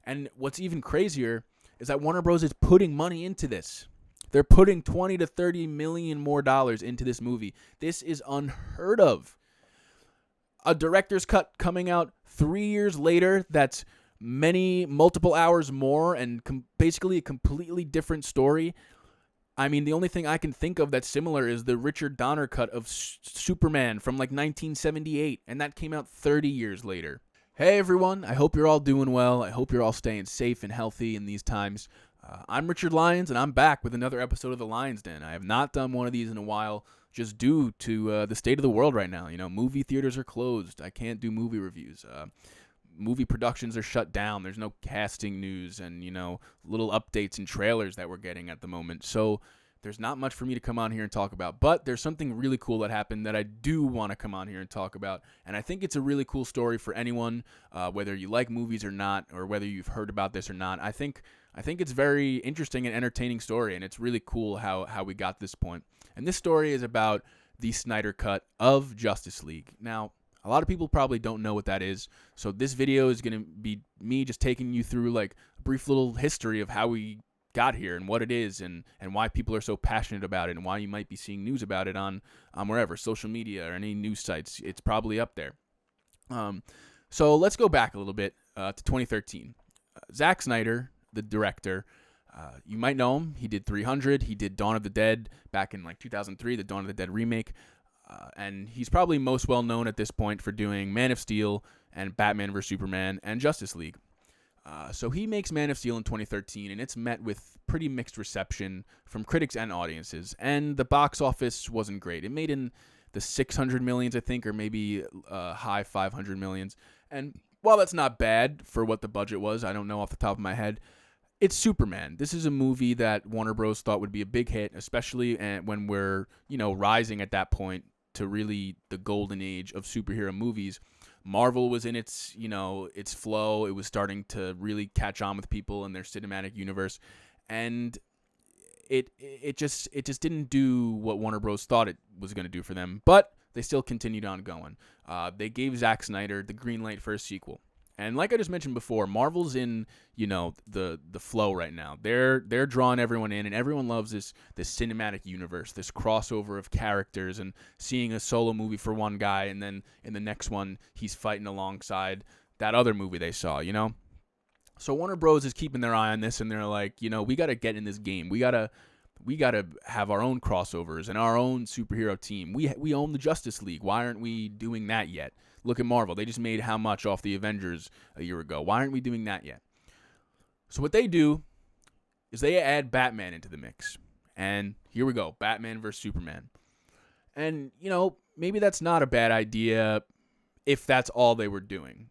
And what's even crazier is that Warner Bros. Is putting money into this. They're putting 20 to 30 million more dollars into this movie. This is unheard of. A director's cut coming out 3 years later that's multiple hours more and basically a completely different story. I mean, the only thing I can think of that's similar is the Richard Donner cut of Superman from like 1978, and that came out 30 years later. Hey everyone, I hope you're all doing well. I hope you're all staying safe and healthy in these times. I'm Richard Lyons, and I'm back with another episode of the Lyons Den. I have not done one of these in a while, just due to the state of the world right now. You know, movie theaters are closed. I can't do movie reviews. Movie productions are shut down. There's no casting news and, little updates and trailers that we're getting at the moment. So there's not much for me to come on here and talk about. But there's something really cool that happened that I do want to come on here and talk about. And I think it's a really cool story for anyone, whether you like movies or not, or whether you've heard about this or not. I think it's very interesting and entertaining story, and it's really cool how we got this point. And this story is about the Snyder Cut of Justice League. Now, a lot of people probably don't know what that is, so this video is going to be me just taking you through like a brief little history of how we got here and what it is and why people are so passionate about it and why you might be seeing news about it on wherever, social media or any news sites. It's probably up there. So let's go back a little bit to 2013. Zack Snyder, the director, you might know him. He did 300. He did Dawn of the Dead back in like 2003, the Dawn of the Dead remake. And he's probably most well known at this point for doing Man of Steel and Batman vs. Superman and Justice League. So he makes Man of Steel in 2013, and it's met with pretty mixed reception from critics and audiences. And the box office wasn't great. It made in the 600 millions, I think, or maybe high 500 millions. And while that's not bad for what the budget was, I don't know off the top of my head, it's Superman. This is a movie that Warner Bros. Thought would be a big hit, especially when we're, rising at that point to really the golden age of superhero movies. Marvel was in its flow. It was starting to really catch on with people in their cinematic universe, and it just didn't do what Warner Bros. Thought it was going to do for them. But they still continued on going. They gave Zack Snyder the green light for a sequel. And like I just mentioned before, Marvel's in, the flow right now. They're drawing everyone in, and everyone loves this cinematic universe, this crossover of characters, and seeing a solo movie for one guy, and then in the next one, he's fighting alongside that other movie they saw, So Warner Bros. Is keeping their eye on this, and they're like, we got to get in this game. We got to have our own crossovers and our own superhero team. We own the Justice League. Why aren't we doing that yet? Look at Marvel. They just made how much off the Avengers a year ago? Why aren't we doing that yet? So what they do is they add Batman into the mix. And here we go, Batman versus Superman. And, maybe that's not a bad idea if that's all they were doing.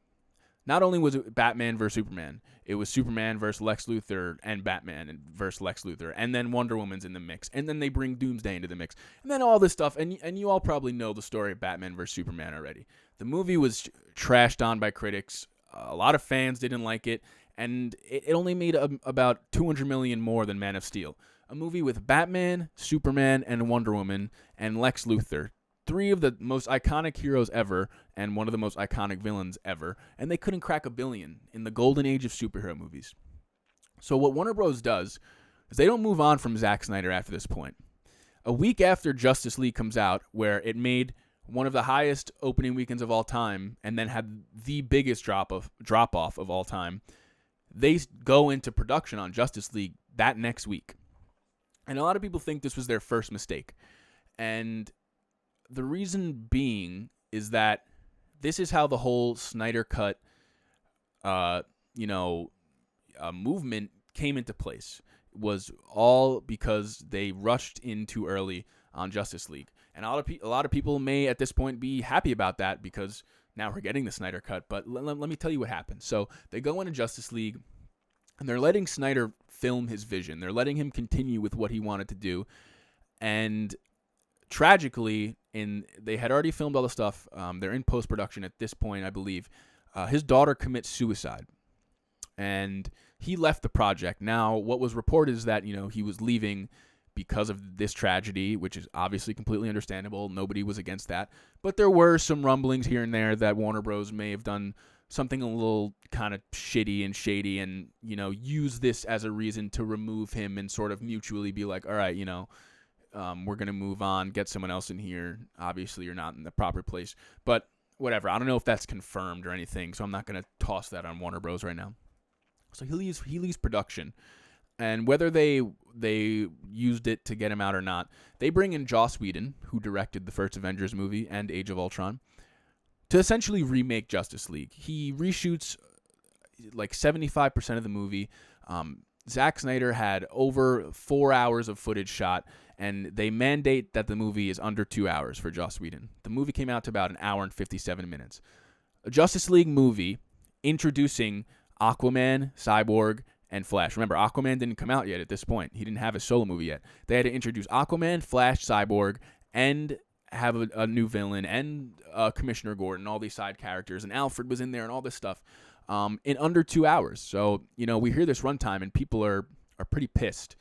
Not only was it Batman versus Superman, it was Superman versus Lex Luthor and Batman versus Lex Luthor. And then Wonder Woman's in the mix. And then they bring Doomsday into the mix. And then all this stuff. And you all probably know the story of Batman versus Superman already. The movie was trashed on by critics. A lot of fans didn't like it. And it only made about $200 million more than Man of Steel. A movie with Batman, Superman, and Wonder Woman, and Lex Luthor. Three of the most iconic heroes ever, and one of the most iconic villains ever, and they couldn't crack $1 billion in the golden age of superhero movies. So what Warner Bros. Does is they don't move on from Zack Snyder after this point. A week after Justice League comes out, where it made one of the highest opening weekends of all time, and then had the biggest drop off of all time, they go into production on Justice League that next week. And a lot of people think this was their first mistake. And the reason being is that this is how the whole Snyder Cut, movement came into place. It was all because they rushed in too early on Justice League. And a lot of people may at this point be happy about that because now we're getting the Snyder Cut. But let me tell you what happened. So they go into Justice League, and they're letting Snyder film his vision. They're letting him continue with what he wanted to do. And tragically, they had already filmed all the stuff. They're in post-production at this point, I believe. His daughter commits suicide, and he left the project. Now, what was reported is that he was leaving because of this tragedy, which is obviously completely understandable. Nobody was against that, but there were some rumblings here and there that Warner Bros. May have done something a little kind of shitty and shady, and use this as a reason to remove him and sort of mutually be like, all right, we're gonna move on, get someone else in here. Obviously, you're not in the proper place, but whatever. I don't know if that's confirmed or anything, so I'm not gonna toss that on Warner Bros. Right now. So he leaves production, and whether they used it to get him out or not, they bring in Joss Whedon, who directed the first Avengers movie and Age of Ultron, to essentially remake Justice League. He reshoots like 75% of the movie. Zack Snyder had over 4 hours of footage shot, and they mandate that the movie is under 2 hours for Joss Whedon. The movie came out to about an hour and 57 minutes. A Justice League movie introducing Aquaman, Cyborg, and Flash. Remember, Aquaman didn't come out yet at this point. He didn't have a solo movie yet. They had to introduce Aquaman, Flash, Cyborg, and have a new villain, and Commissioner Gordon, all these side characters, and Alfred was in there, and all this stuff in under 2 hours. So, we hear this runtime, and people are pretty pissed.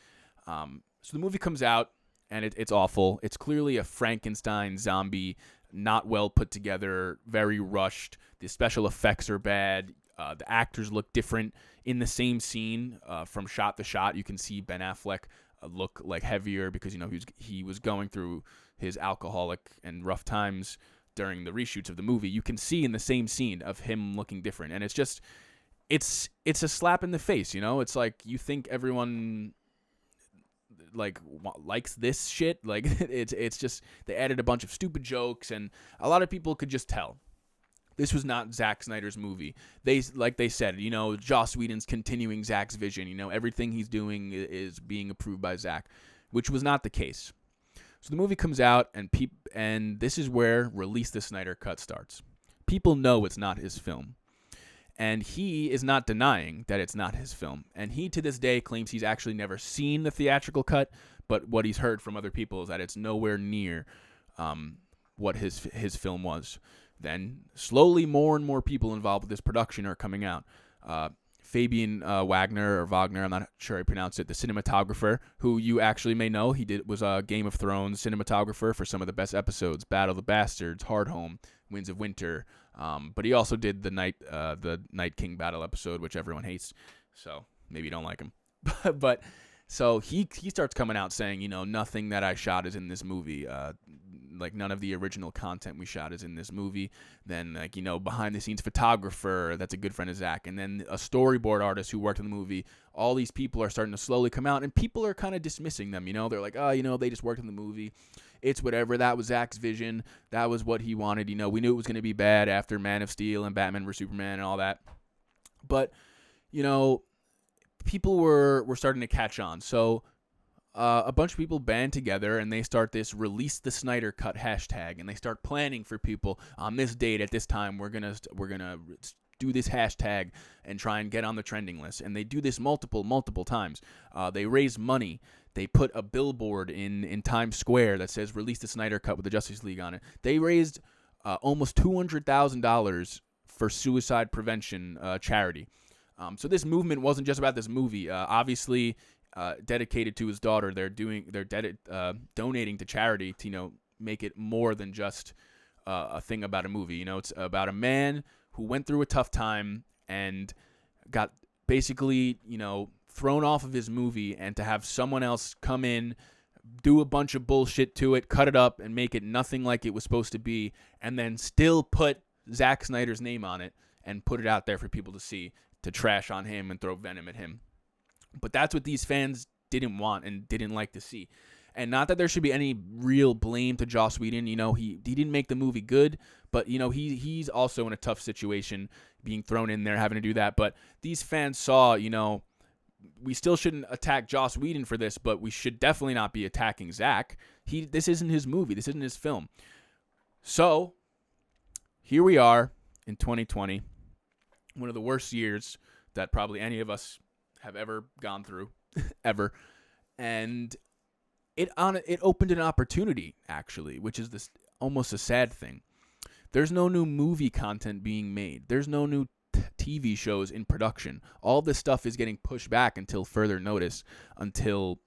So the movie comes out, and it's awful. It's clearly a Frankenstein zombie, not well put together, very rushed. The special effects are bad. The actors look different in the same scene from shot to shot. You can see Ben Affleck look like heavier because he was going through his alcoholic and rough times during the reshoots of the movie. You can see in the same scene of him looking different, and it's a slap in the face. It's like you think everyone likes this shit. Like it's just they added a bunch of stupid jokes, and a lot of people could just tell. This was not Zack Snyder's movie. They said, Joss Whedon's continuing Zack's vision. Everything he's doing is being approved by Zack, which was not the case. So the movie comes out, and this is where Release the Snyder Cut starts. People know it's not his film, and he is not denying that it's not his film. And he, to this day, claims he's actually never seen the theatrical cut, but what he's heard from other people is that it's nowhere near what his film was. Then, slowly, more and more people involved with this production are coming out. Fabian Wagner, I'm not sure I pronounce it, the cinematographer, who you actually may know. He was a Game of Thrones cinematographer for some of the best episodes, Battle of the Bastards, Hard Home, Winds of Winter. But he also did the Night King battle episode, which everyone hates. So maybe you don't like him. But so he starts coming out saying, nothing that I shot is in this movie. None of the original content we shot is in this movie. Then, behind the scenes photographer, that's a good friend of Zach. And then a storyboard artist who worked on the movie. All these people are starting to slowly come out, and people are kind of dismissing them. They're like, oh, they just worked on the movie. It's whatever. That was Zach's vision. That was what he wanted. We knew it was going to be bad after Man of Steel and Batman vs. Superman and all that. But, people were starting to catch on. So a bunch of people band together, and they start this Release the Snyder Cut hashtag, and they start planning for people on this date at this time. We're gonna do this hashtag and try and get on the trending list. And they do this multiple times. They raise money. They put a billboard in Times Square that says Release the Snyder Cut with the Justice League on it. They raised almost $200,000 for suicide prevention charity. So this movement wasn't just about this movie. Obviously, dedicated to his daughter, they're donating to charity to make it more than just a thing about a movie. It's about a man who went through a tough time and got basically thrown off of his movie, and to have someone else come in, do a bunch of bullshit to it, cut it up, and make it nothing like it was supposed to be, and then still put Zack Snyder's name on it and put it out there for people to see, to trash on him and throw venom at him. But that's what these fans didn't want and didn't like to see. And not that there should be any real blame to Joss Whedon. He didn't make the movie good, but he's also in a tough situation, being thrown in there, having to do that. But these fans saw, we still shouldn't attack Joss Whedon for this, but we should definitely not be attacking Zack. This isn't his movie. This isn't his film. So here we are in 2020, one of the worst years that probably any of us have ever gone through, ever. And it opened an opportunity, actually, which is this almost a sad thing. There's no new movie content being made. There's no new TV shows in production. All this stuff is getting pushed back until further notice, until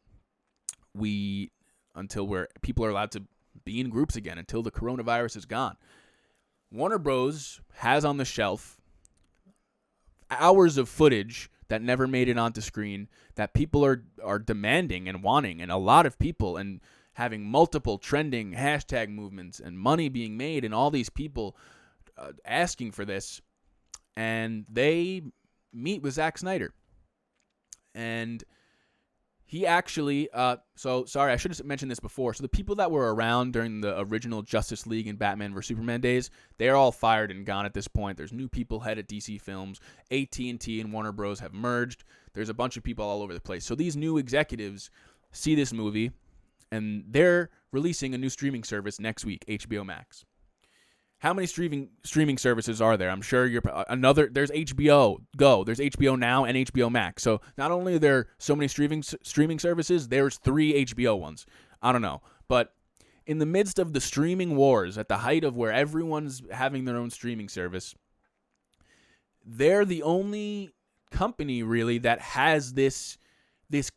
people are allowed to be in groups again, until the coronavirus is gone. Warner Bros. Has on the shelf hours of footage that never made it onto screen that people are demanding and wanting, and a lot of people, and having multiple trending hashtag movements and money being made and all these people asking for this. And they meet with Zack Snyder. And he actually, so sorry, I should have mentioned this before. So the people that were around during the original Justice League and Batman vs Superman days, they're all fired and gone at this point. There's new people head at DC Films. AT&T and Warner Bros. Have merged. There's a bunch of people all over the place. So these new executives see this movie, and they're releasing a new streaming service next week, HBO Max. How many streaming services are there? I'm sure there's HBO Go, there's HBO Now, and HBO Max. So not only are there so many streaming services, there's 3 HBO ones. I don't know. But in the midst of the streaming wars, at the height of where everyone's having their own streaming service, they're the only company really that has this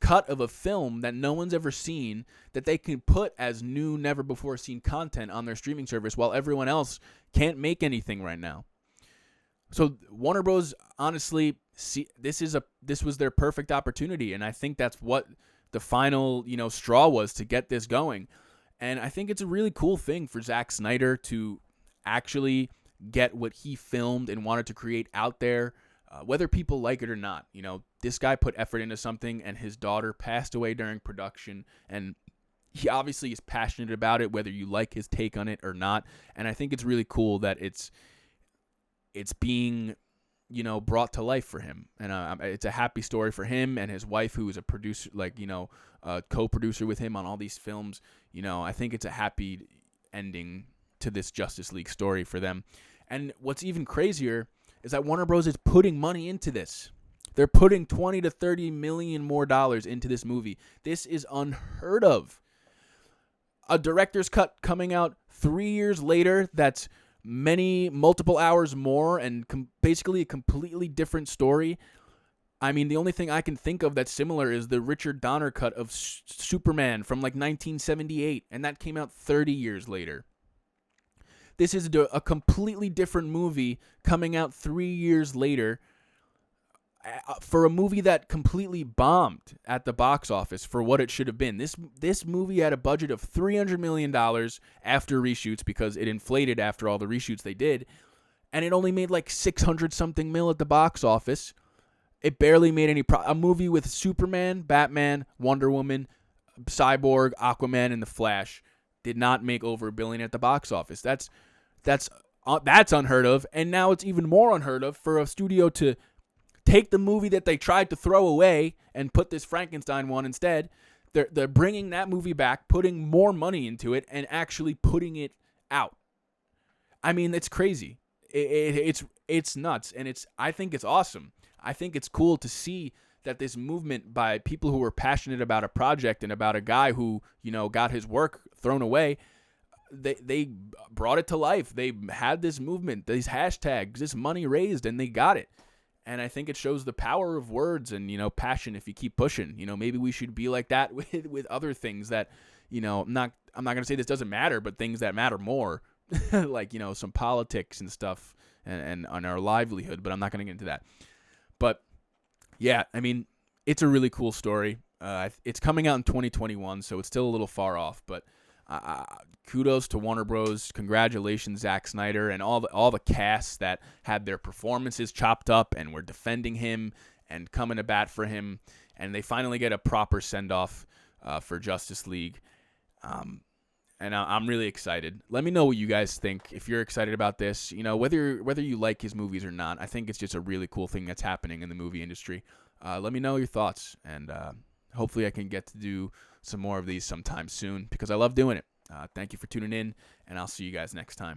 cut of a film that no one's ever seen that they can put as new, never before seen content on their streaming service, while everyone else can't make anything right now. So Warner Bros. Honestly, this was their perfect opportunity, and I think that's what the final straw was to get this going. And I think it's a really cool thing for Zack Snyder to actually get what he filmed and wanted to create out there. Whether people like it or not, this guy put effort into something, and his daughter passed away during production, and he obviously is passionate about it, whether you like his take on it or not. And I think it's really cool that it's being, brought to life for him, and it's a happy story for him and his wife, who is a producer, co-producer with him on all these films. I think it's a happy ending to this Justice League story for them. And what's even crazier is that Warner Bros. Is putting money into this. They're putting $20 to $30 million more into this movie. This is unheard of. A director's cut coming out 3 years later that's multiple hours more and basically a completely different story. I mean, the only thing I can think of that's similar is the Richard Donner cut of Superman from 1978, and that came out 30 years later. This is a completely different movie coming out 3 years later for a movie that completely bombed at the box office for what it should have been. This movie had a budget of $300 million after reshoots, because it inflated after all the reshoots they did, and it only made 600-something mil at the box office. It barely made any a movie with Superman, Batman, Wonder Woman, Cyborg, Aquaman, and The Flash did not make over $1 billion at the box office. That's unheard of, and now it's even more unheard of for a studio to take the movie that they tried to throw away and put this Frankenstein one instead. They're bringing that movie back, putting more money into it, and actually putting it out. I mean, it's crazy. It's nuts, and I think it's awesome. I think it's cool to see that this movement by people who were passionate about a project and about a guy who, got his work thrown away, they brought it to life. They had this movement, these hashtags, this money raised, and they got it. And I think it shows the power of words and, passion if you keep pushing. Maybe we should be like that with other things that, I'm not going to say this doesn't matter, but things that matter more, like, some politics and stuff and on our livelihood, but I'm not going to get into that. But yeah, I mean, it's a really cool story. It's coming out in 2021, so it's still a little far off, but kudos to Warner Bros. Congratulations, Zack Snyder, and all the casts that had their performances chopped up and were defending him and coming to bat for him, and they finally get a proper send-off for Justice League. And I'm really excited. Let me know what you guys think. If you're excited about this, whether you like his movies or not, I think it's just a really cool thing that's happening in the movie industry. Let me know your thoughts, and hopefully I can get to do some more of these sometime soon, because I love doing it. Thank you for tuning in, and I'll see you guys next time.